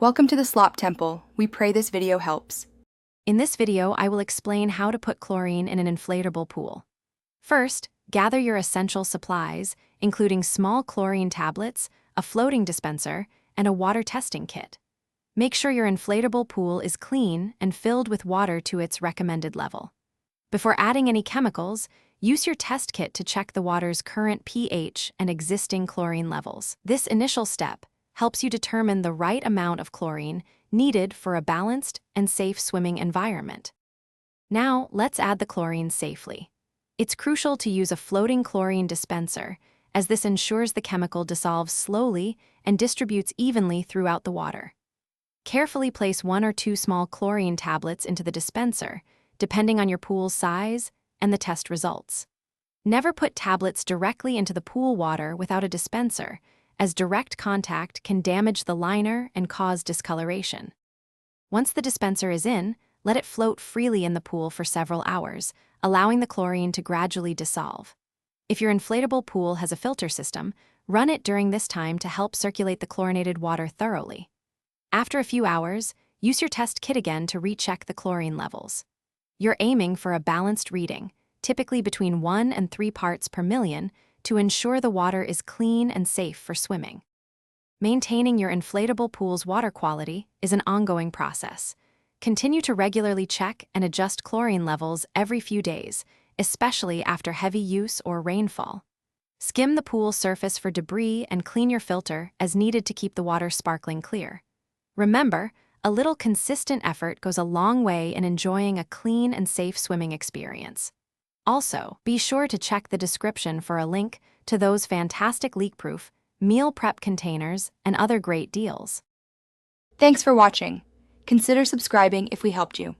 Welcome to the Slop Temple. We pray this video helps. In this video, I will explain how to put chlorine in an inflatable pool. First, gather your essential supplies, including small chlorine tablets, a floating dispenser, and a water testing kit. Make sure your inflatable pool is clean and filled with water to its recommended level. Before adding any chemicals, use your test kit to check the water's current pH and existing chlorine levels. This initial step helps you determine the right amount of chlorine needed for a balanced and safe swimming environment. Now, let's add the chlorine safely. It's crucial to use a floating chlorine dispenser, as this ensures the chemical dissolves slowly and distributes evenly throughout the water. Carefully place 1 or 2 small chlorine tablets into the dispenser, depending on your pool's size and the test results. Never put tablets directly into the pool water without a dispenser, as direct contact can damage the liner and cause discoloration. Once the dispenser is in, let it float freely in the pool for several hours, allowing the chlorine to gradually dissolve. If your inflatable pool has a filter system, run it during this time to help circulate the chlorinated water thoroughly. After a few hours, use your test kit again to recheck the chlorine levels. You're aiming for a balanced reading, typically between 1 and 3 parts per million, to ensure the water is clean and safe for swimming. Maintaining your inflatable pool's water quality is an ongoing process. Continue to regularly check and adjust chlorine levels every few days, especially after heavy use or rainfall. Skim the pool surface for debris and clean your filter as needed to keep the water sparkling clear. Remember, a little consistent effort goes a long way in enjoying a clean and safe swimming experience. Also, be sure to check the description for a link to those fantastic leak-proof, meal prep containers and other great deals. Thanks for watching. Consider subscribing if we helped you.